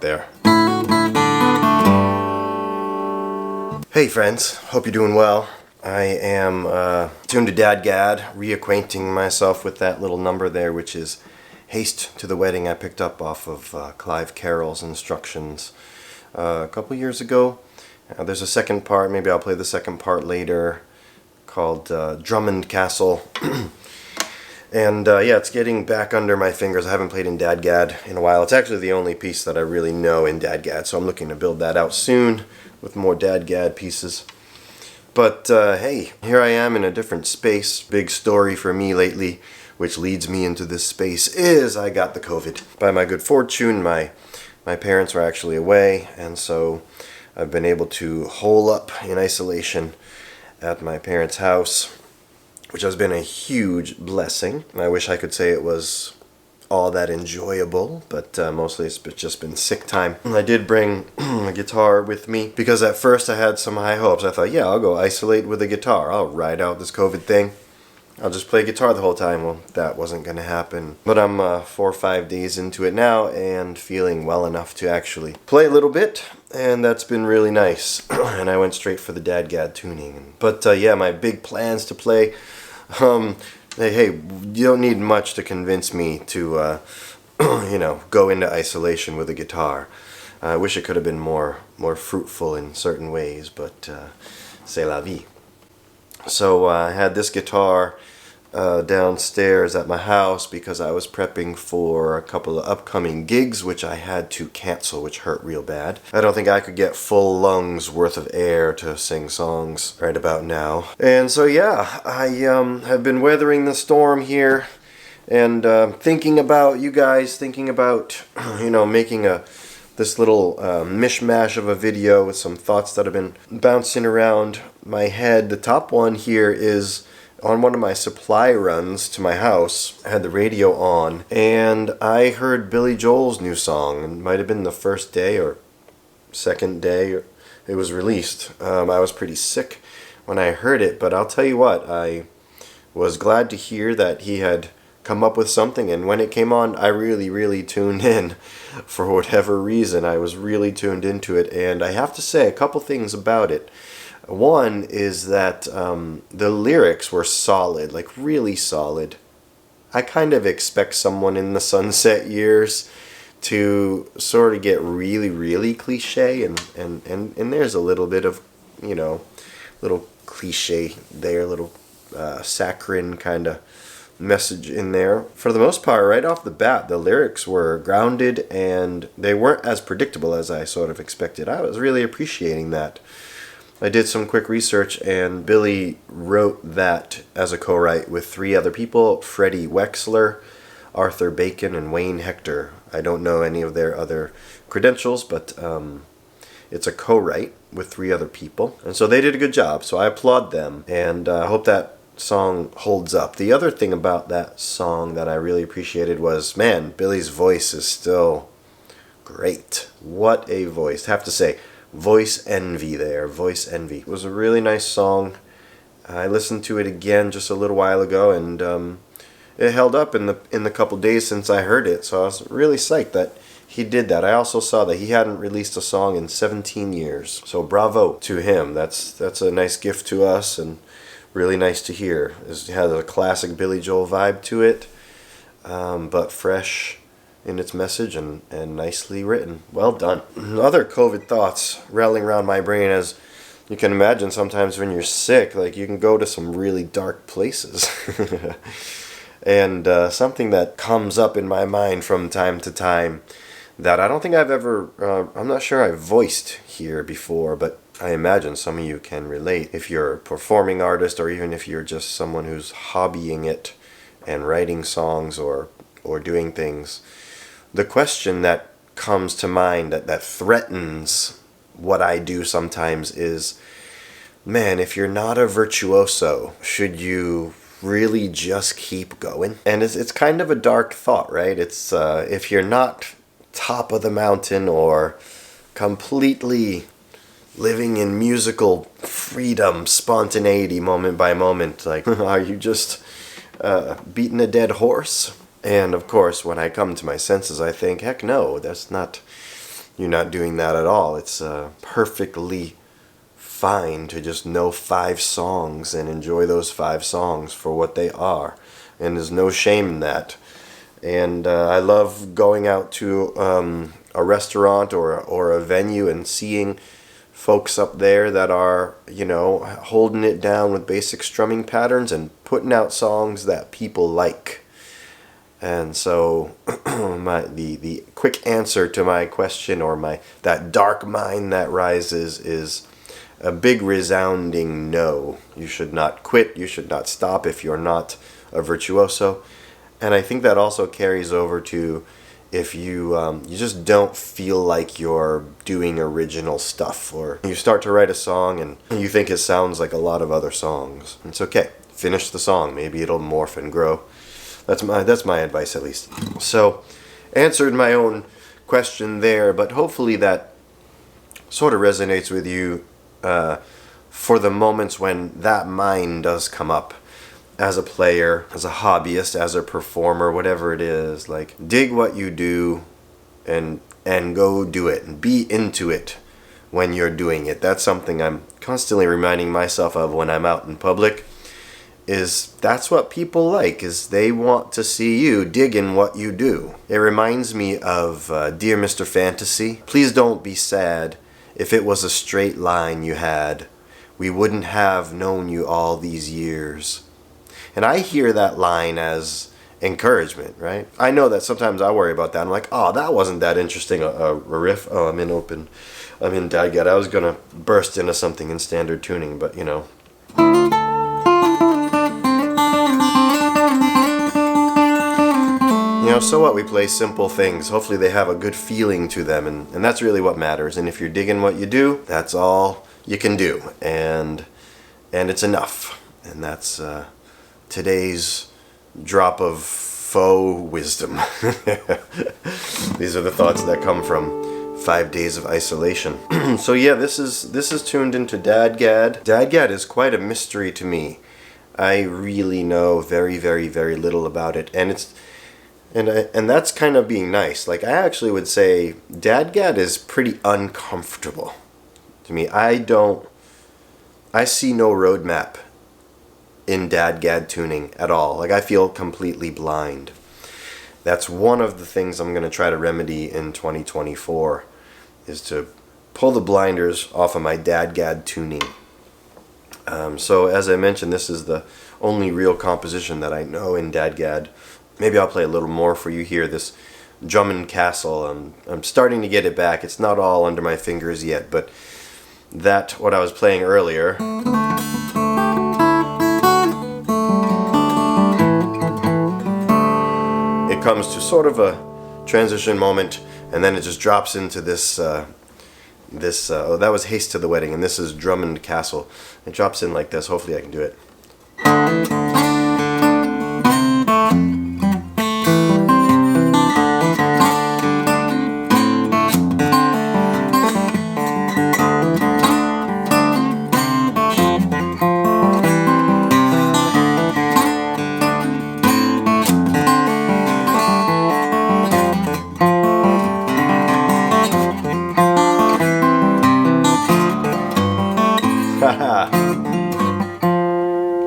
start there. Hey friends, hope you're doing well. I am tuned to Dad Gad, reacquainting myself with that little number there, which is Haste to the Wedding I picked up off of Clive Carroll's instructions a couple years ago. There's a second part, maybe I'll play the second part later, called Drummond Castle. And yeah, it's getting back under my fingers. I haven't played in Dad Gad in a while. It's actually the only piece that I really know in Dad Gad, so I'm looking to build that out soon with more Dad Gad pieces. But hey, here I am in a different space. Big story for me lately, which leads me into this space, is I got the COVID. By my good fortune, my parents were actually away, and so I've been able to hole up in isolation at my parents' house, which has been a huge blessing. I wish I could say it was all that enjoyable, but mostly it's just been sick time. I did bring a guitar with me because at first I had some high hopes. I thought, yeah, I'll go isolate with a guitar. I'll ride out this COVID thing. I'll just play guitar the whole time. Well, that wasn't going to happen. But I'm 4 or 5 days into it now and feeling well enough to actually play a little bit, and that's been really nice. And I went straight for the Dad Gad tuning. But yeah, my big plans to play. Hey, you don't need much to convince me to, go into isolation with a guitar. I wish it could have been more fruitful in certain ways, but c'est la vie. So I had this guitar downstairs at my house because I was prepping for a couple of upcoming gigs, which I had to cancel, which hurt real bad. I don't think I could get full lungs worth of air to sing songs right about now. And so yeah, I have been weathering the storm here and thinking about you guys, thinking about, making this little mishmash of a video with some thoughts that have been bouncing around my head. The top one here is on one of my supply runs to my house. I had the radio on, and I heard Billy Joel's new song. It might have been the first day or second day it was released. I was pretty sick when I heard it, but I'll tell you what, I was glad to hear that he had come up with something, and when it came on, I really tuned in. For whatever reason, I was really tuned into it, and I have to say a couple things about it. One is that the lyrics were solid, like really solid. I kind of expect someone in the Sunset Years to sort of get really cliche, and there's a little bit of, little cliche there, little saccharine kind of message in there. For the most part, right off the bat, the lyrics were grounded and they weren't as predictable as I sort of expected. I was really appreciating that. I did some quick research, and Billy wrote that as a co-write with 3 other people: Freddie Wexler, Arthur Bacon, and Wayne Hector. I don't know any of their other credentials, but it's a co-write with 3 other people. And so they did a good job, so I applaud them, and I hope that song holds up. The other thing about that song that I really appreciated was, man, Billy's voice is still great. What a voice. Have to say, voice envy there, voice envy. It was a really nice song. I listened to it again just a little while ago, and it held up in the couple days since I heard it, so I was really psyched that he did that. I also saw that he hadn't released a song in 17 years, so bravo to him. That's a nice gift to us, and really nice to hear. It has a classic Billy Joel vibe to it, but fresh in its message and nicely written. Well done. Other COVID thoughts rattling around my brain. As you can imagine, sometimes when you're sick, like, you can go to some really dark places. And something that comes up in my mind from time to time that I don't think I've ever, I'm not sure I've voiced here before, but I imagine some of you can relate. If you're a performing artist, or even if you're just someone who's hobbying it and writing songs or doing things, the question that comes to mind that threatens what I do sometimes is, man, if you're not a virtuoso, should you really just keep going? And it's kind of a dark thought, right? It's if you're not top of the mountain or completely living in musical freedom, spontaneity, moment by moment, like, are you just beating a dead horse? And of course, when I come to my senses, I think, heck no, that's not you're not doing that at all. It's perfectly fine to just know 5 songs and enjoy those 5 songs for what they are. And there's no shame in that. And I love going out to a restaurant or a venue and seeing folks up there that are, holding it down with basic strumming patterns and putting out songs that people like. And so the quick answer to my question, or that dark mind that rises, is a big resounding no. You should not quit. You should not stop if you're not a virtuoso. And I think that also carries over to if you just don't feel like you're doing original stuff, or you start to write a song and you think it sounds like a lot of other songs. It's okay. Finish the song. Maybe it'll morph and grow. That's my advice, at least. So, answered my own question there, but hopefully that sort of resonates with you for the moments when that mind does come up. As a player, as a hobbyist, as a performer, whatever it is, like, dig what you do and go do it and be into it when you're doing it. That's something I'm constantly reminding myself of when I'm out in public. Is that's what people like, is they want to see you digging what you do. It reminds me of Dear Mr. Fantasy. Please don't be sad. If it was a straight line you had, we wouldn't have known you all these years. And I hear that line as encouragement, right? I know that sometimes I worry about that. I'm like, oh, that wasn't that interesting, a riff. Oh, I'm in Dad Gad. I was going to burst into something in standard tuning, but so what? We play simple things. Hopefully they have a good feeling to them, and that's really what matters. And if you're digging what you do, that's all you can do, and it's enough. And that's today's drop of faux wisdom. These are the thoughts that come from 5 days of isolation. So yeah, this is tuned into Dad Gad. Dad Gad is quite a mystery to me. I really know very, very, very little about it, and that's kind of being nice. Like, I actually would say Dad Gad is pretty uncomfortable to me. I see no roadmap in Dad Gad tuning at all. Like, I feel completely blind. That's one of the things I'm going to try to remedy in 2024, is to pull the blinders off of my Dad Gad tuning. So as I mentioned, this is the only real composition that I know in Dad Gad. Maybe I'll play a little more for you here. This Drummond Castle, I'm starting to get it back. It's not all under my fingers yet, but what I was playing earlier, it comes to sort of a transition moment, and then it just drops into this, that was Haste to the Wedding, and this is Drummond Castle. It drops in like this. Hopefully I can do it.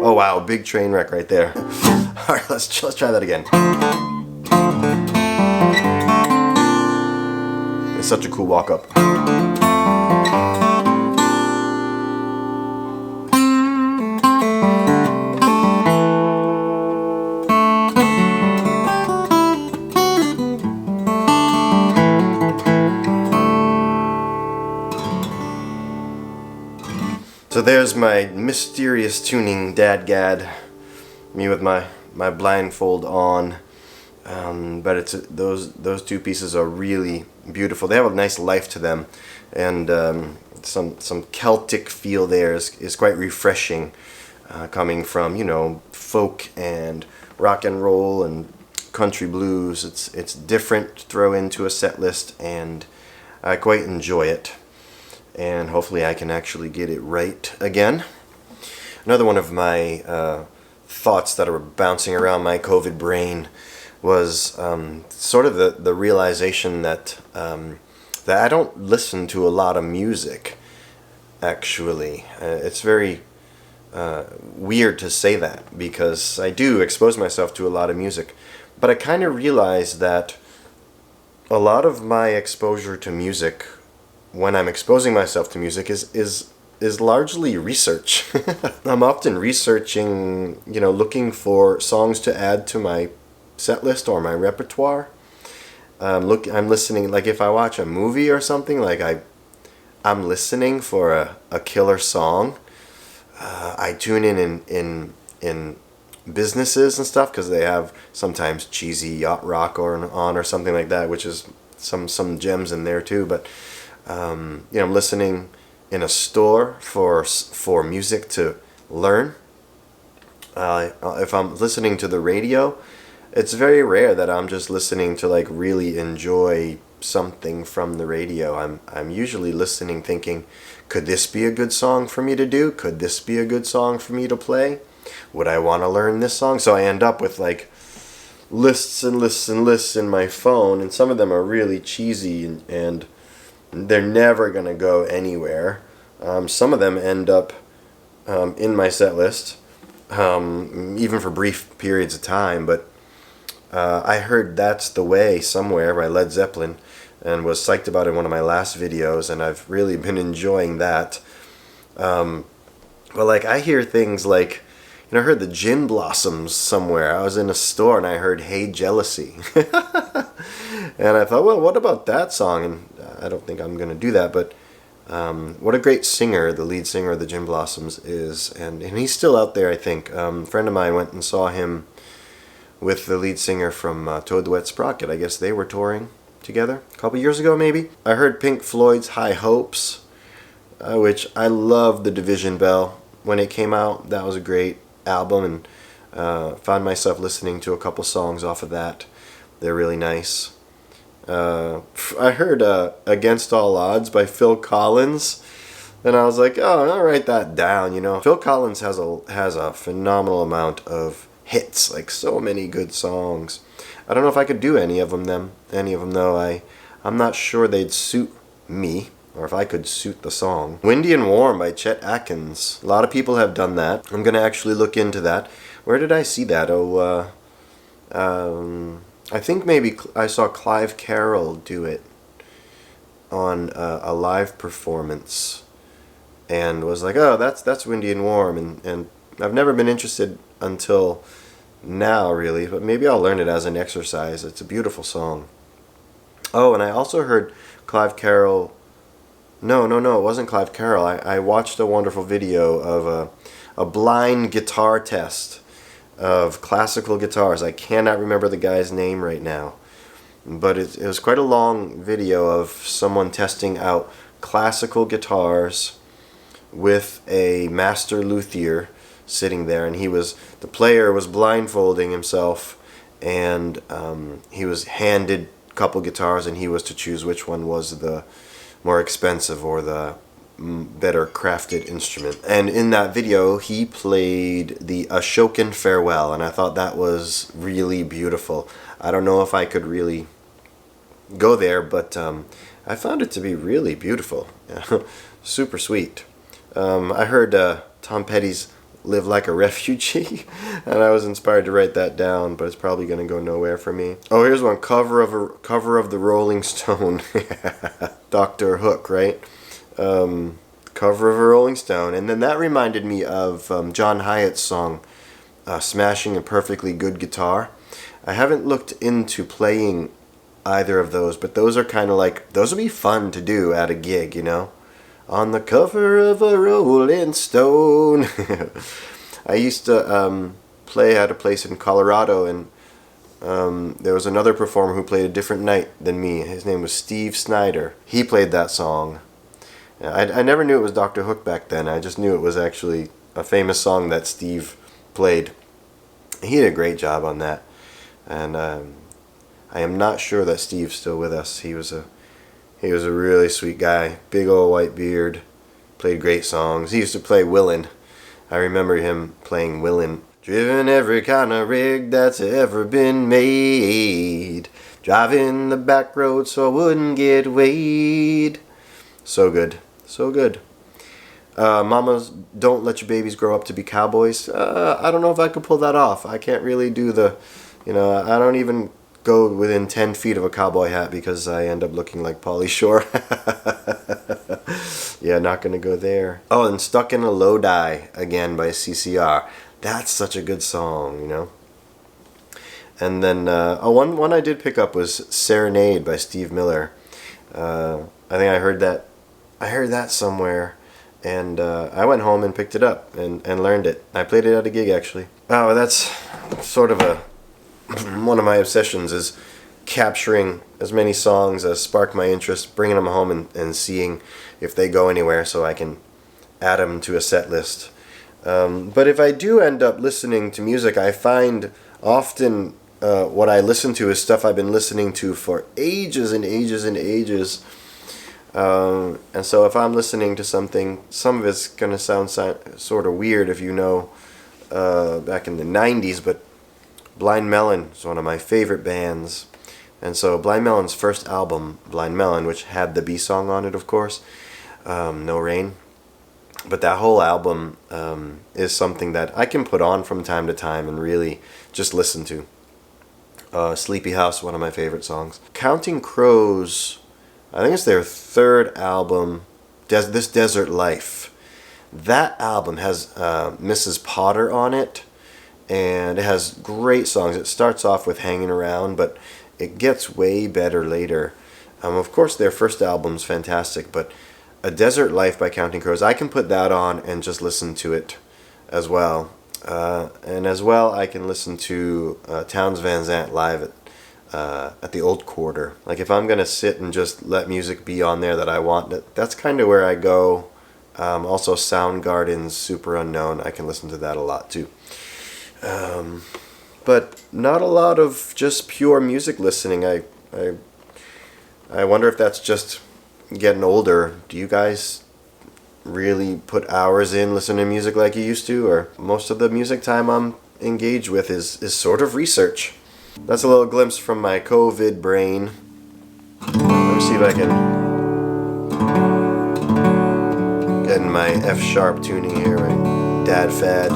Oh wow, big train wreck right there. Alright, let's try that again. It's such a cool walk up. So there's my mysterious tuning, Dad Gad. Me with my blindfold on. But those two pieces are really beautiful. They have a nice life to them, and some Celtic feel there is quite refreshing, coming from folk and rock and roll and country blues. It's different to throw into a set list, and I quite enjoy it. And hopefully I can actually get it right again. Another one of my thoughts that are bouncing around my COVID brain was sort of the realization that that I don't listen to a lot of music, actually. It's very weird to say that because I do expose myself to a lot of music. But I kind of realize that a lot of my exposure to music, when I'm exposing myself to music, is largely research. I'm often researching, looking for songs to add to my set list or my repertoire. I'm listening, like if I watch a movie or something, like I'm listening for a killer song. I tune in businesses and stuff because they have sometimes cheesy yacht rock or something like that, which is some gems in there too. But I'm listening in a store for music to learn. If I'm listening to the radio, it's very rare that I'm just listening to like really enjoy something from the radio. I'm usually listening thinking, could this be a good song for me to do? Could this be a good song for me to play? Would I want to learn this song? So I end up with like lists and lists and lists in my phone, and some of them are really cheesy and they're never going to go anywhere. Some of them end up in my set list, even for brief periods of time, but I heard That's the Way somewhere by Led Zeppelin and was psyched about it in one of my last videos, and I've really been enjoying that. But like I hear things like, I heard the Gin Blossoms somewhere. I was in a store and I heard Hey Jealousy. And I thought, well, what about that song? And I don't think I'm going to do that, but what a great singer the lead singer of the Gin Blossoms is. And he's still out there, I think. A friend of mine went and saw him with the lead singer from Toad the Wet Sprocket. I guess they were touring together a couple years ago, maybe. I heard Pink Floyd's High Hopes, which I loved the Division Bell when it came out. That was a great album, and found myself listening to a couple songs off of that. They're really nice. I heard Against All Odds by Phil Collins, and I was like, oh, I'll write that down. Phil Collins has a phenomenal amount of hits, like so many good songs. I don't know if I could do any of them though. I'm not sure they'd suit me, or if I could suit the song. Windy and Warm by Chet Atkins. A lot of people have done that. I'm going to actually look into that. Where did I see that? I think maybe I saw Clive Carroll do it on a live performance and was like, oh, that's Windy and Warm. And I've never been interested until now, really, but maybe I'll learn it as an exercise. It's a beautiful song. Oh, and I also heard Clive Carroll. No, it wasn't Clive Carroll. I watched a wonderful video of a blind guitar test of classical guitars. I cannot remember the guy's name right now, but it was quite a long video of someone testing out classical guitars with a master luthier sitting there, and the player was blindfolding himself, and he was handed a couple guitars, and he was to choose which one was the more expensive or the better crafted instrument. And in that video he played the Ashokan Farewell, and I thought that was really beautiful. I don't know if I could really go there, but I found it to be really beautiful. Super sweet. I heard Tom Petty's Live Like a Refugee, and I was inspired to write that down, but it's probably going to go nowhere for me. Oh, here's one. Cover of the Rolling Stone. Dr. Hook, right? Cover of a Rolling Stone. And then that reminded me of John Hyatt's song, Smashing a Perfectly Good Guitar. I haven't looked into playing either of those, but those are kind of like, those would be fun to do at a gig, On the cover of a Rolling Stone. I used to play at a place in Colorado, and there was another performer who played a different night than me. His name was Steve Snider. He played that song. I never knew it was Dr. Hook back then. I just knew it was actually a famous song that Steve played. He did a great job on that. And I am not sure that Steve's still with us. He was a really sweet guy. Big old white beard. Played great songs. He used to play Willin'. I remember him playing Willin'. Driven every kind of rig that's ever been made. Driving the back road so I wouldn't get weighed. So good. So good. Mamas, don't let your babies grow up to be cowboys. I don't know if I could pull that off. I can't really do the, I don't even go within 10 feet of a cowboy hat because I end up looking like Pauly Shore. Yeah, not going to go there. Oh, and Stuck in a Lodi again by CCR. That's such a good song, And then one I did pick up was Serenade by Steve Miller. I think I heard that somewhere, and I went home and picked it up and learned it. I played it at a gig actually. Oh, that's sort of one of my obsessions is capturing as many songs as spark my interest, bringing them home and seeing if they go anywhere so I can add them to a set list. But if I do end up listening to music, I find often what I listen to is stuff I've been listening to for ages and ages and ages. And so if I'm listening to something, some of it's going to sound sort of weird if back in the 90s, but Blind Melon is one of my favorite bands. And so Blind Melon's first album, Blind Melon, which had the B song on it, of course, No Rain. But that whole album is something that I can put on from time to time and really just listen to. Sleepy House, one of my favorite songs. Counting Crows, I think it's their third album, This Desert Life. That album has Mrs. Potter on it, and it has great songs. It starts off with Hanging Around, but it gets way better later. Of course, their first album's fantastic, but A Desert Life by Counting Crows, I can put that on and just listen to it as well. And as well, I can listen to Townes Van Zandt live at the Old Quarter. Like if I'm gonna sit and just let music be on there that I want, that's kind of where I go. Also, Soundgarden's Super Unknown, I can listen to that a lot too. But not a lot of just pure music listening. I wonder if that's just getting older. Do you guys really put hours in listening to music like you used to? Or most of the music time I'm engaged with is sort of research. That's a little glimpse from my COVID brain. Let me see if I can get in my F sharp tuning here, right? Dad Fad.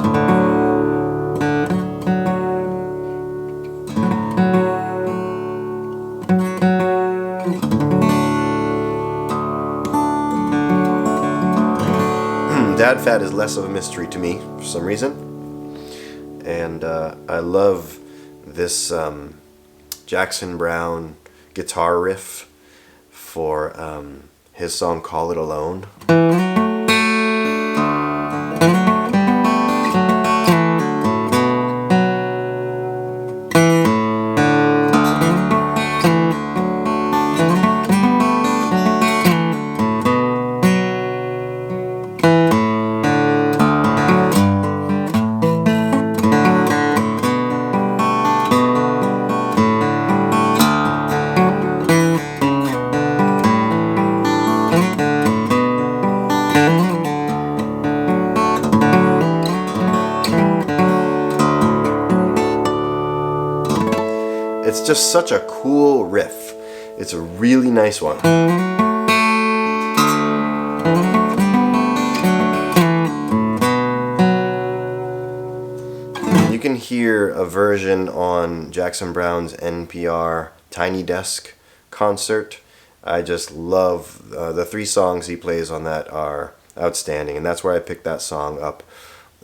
Dad Fad is less of a mystery to me for some reason, and I love this Jackson Browne guitar riff for his song Call It Alone. It's just such a cool riff. It's a really nice one. You can hear a version on Jackson Browne's NPR Tiny Desk concert. I just love the 3 songs he plays on that are outstanding, and that's where I picked that song up.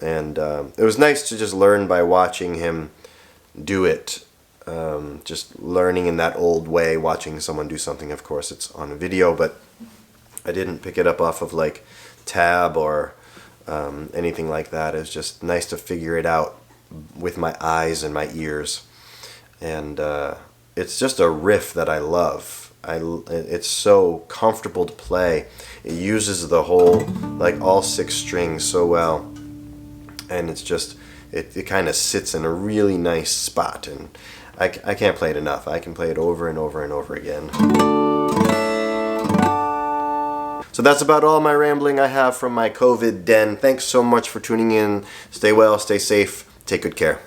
And it was nice to just learn by watching him do it. Just learning in that old way, watching someone do something. Of course, it's on a video, but I didn't pick it up off of like Tab or anything like that. It was just nice to figure it out with my eyes and my ears. And it's just a riff that I love. It's so comfortable to play. It uses the whole, like all 6 strings so well. And it's just, it kind of sits in a really nice spot. And I can't play it enough. I can play it over and over and over again. So that's about all my rambling I have from my COVID den. Thanks so much for tuning in. Stay well, stay safe, take good care.